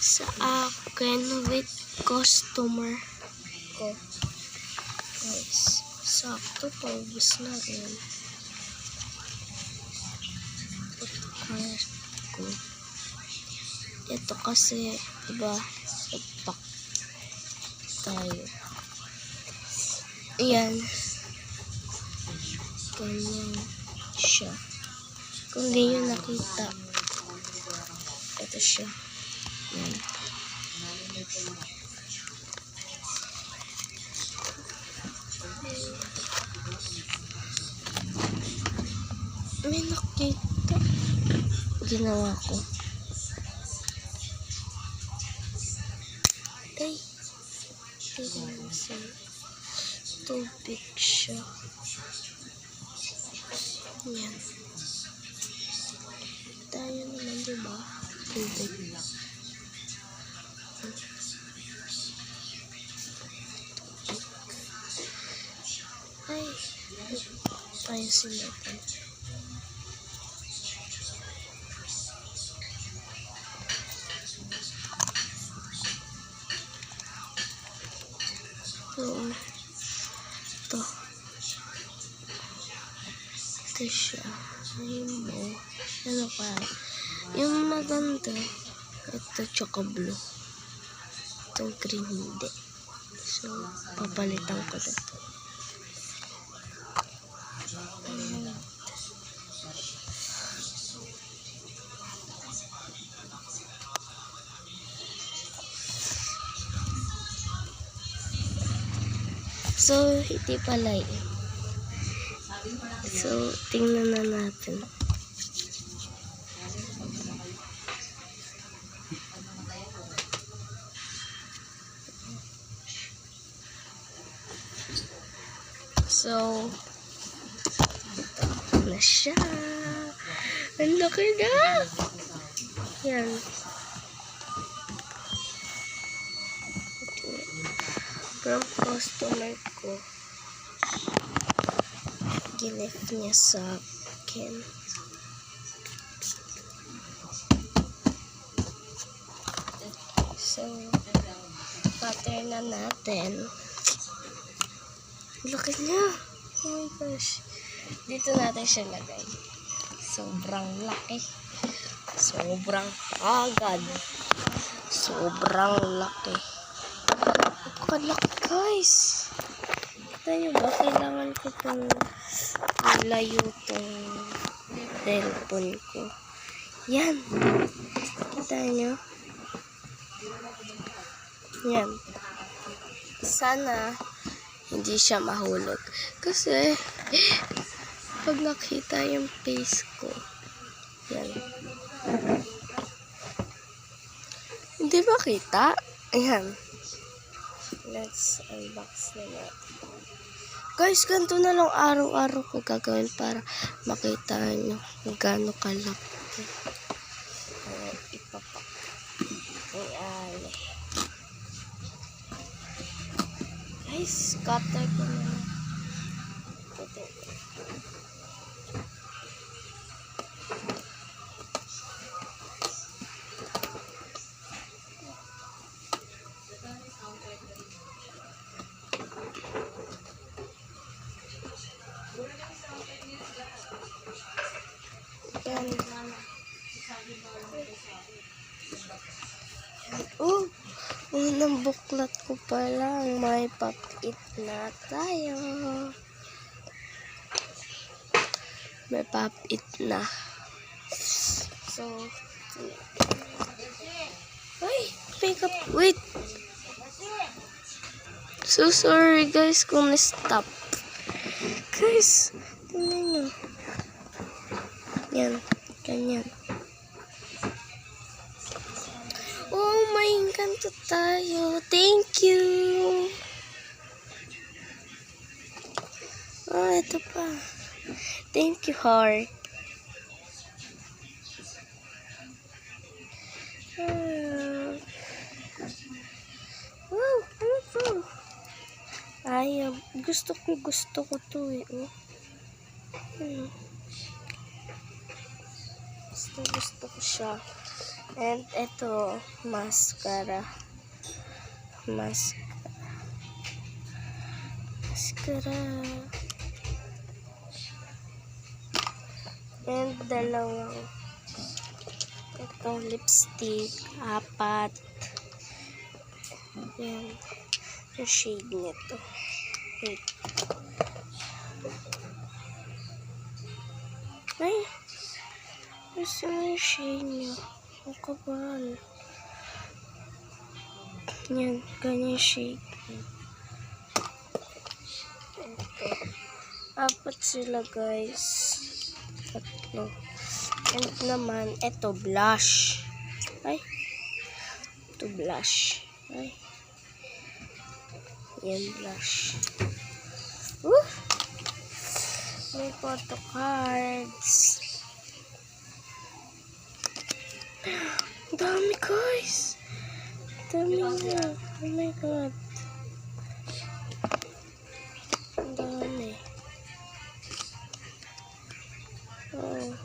sa akin with customer ko. Guys, sakto, paubos na rin. Ko. Ito kasi, diba, ipak tayo. Ayan. Ganyan siya. Kung di nyo nakita, ito siya. Ayan. May nakita. Ginawa ko. Ay. Tingnan sa tubig siya. Yan. Tayo naman, diba? Tubig. Ay. Ayusin natin. So, ito. Ito siya. Rainbow. Ano pa? Yung maganda, ito tsaka blue. Itong green hindi. So, papalitan ko na ito. So, hindi pala eh. So, tingnan na natin. So, ito na siya. Ang laki na! Yan. From customer ko. Gift niya sa akin. So, pattern na natin. Laki niya. Oh my gosh. Dito natin siya lagay. Sobrang laki. Sobrang agad. Sobrang laki. Napakalaki guys. Kita nyo ba? Kailangan ko pang layo tong cellphone ko. Yan. Kita nyo? Yan. Sana hindi siya mahulog. Kasi pag nakita yung face ko, yan. Hindi ba kita? Ayan. Let's unbox na natin. Guys, ganito na lang araw-araw ko gagawin para makita nyo kung gaano kalaki. Ipapak. Ayan. Guys, cutter ko na. Ito. Unang buklat ko pa lang, may pop-it na tayo. May pop-it na. So, ay, makeup, wait. So sorry guys kung na-stop. Guys, tingnan nyo. Yan, ganyan. Oh my, ganito tayo. Thank you. Oh, ito pa. Thank you, heart. Wow, ano to? Ay, gusto ko to eh. Oh. Gusto ko siya. And ito, mascara. Mascara. And dalawang itong lipstick, 4. Yan. Yung shade nito. Wait. Ay! Gusto mo yung shade niya. Ang kapal. Yan. Ganyan shade. Ito. 4 sila, guys. 3. And naman, ito, blush. Ay. Ito, blush. Ay. Yan, blush. Woo! May photo cards. Ang dami, guys. Dami na. Oh my God. Ang dami. Oh.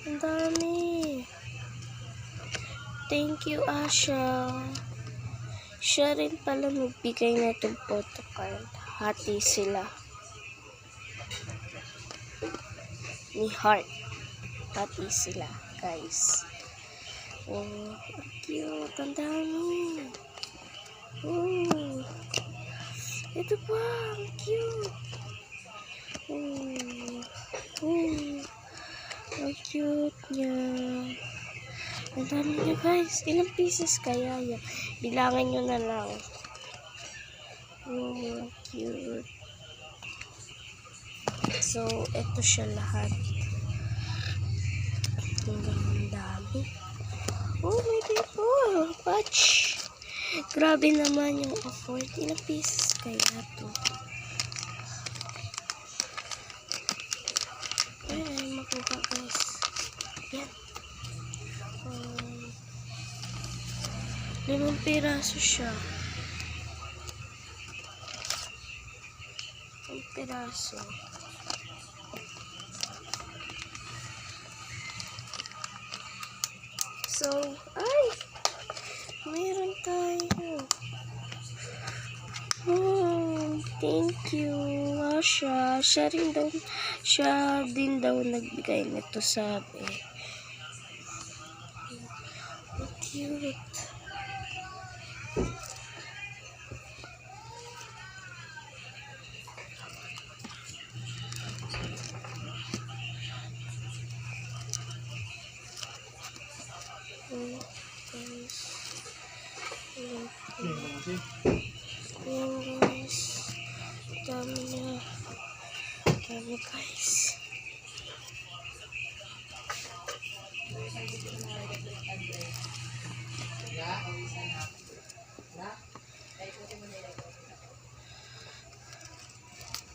Ang dami. Thank you, Asha. Siya rin pala magbigay na itong photo card. Hati sila. Ni Heart. Hati sila, guys. Oh, ang cute. Ang dami. Oh. Ito pa. Ang cute. Oh. Oh. Ang cute niya. Ang dami niya, guys. Ilang pieces kaya yan? Bilangan nyo na lang. Oh, cute. So, ito siya lahat. Ang dami. Oh, may people. Patch. Grabe naman yung afford. Ilang pieces kaya to? Ay, makuha, guys. Yan. 5 piraso siya. 5 piraso. So, ay! Meron tayo. Oh, thank you, Asha. Siya din daw nagbigay nito, sabi. Oh, cute. Ayan, guys. Dami niya. Dami, guys.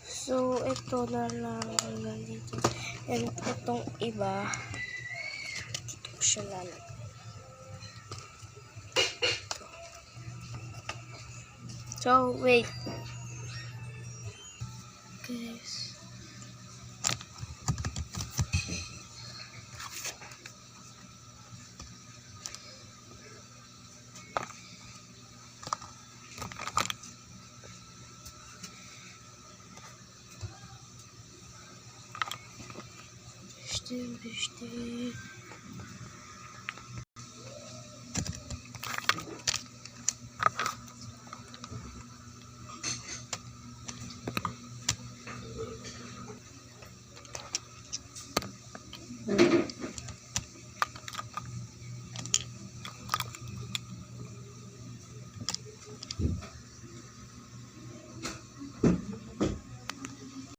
So, ito na lang hanggang dito. And itong iba, dito ko siya lalagay. So, wait. Guys. Beste.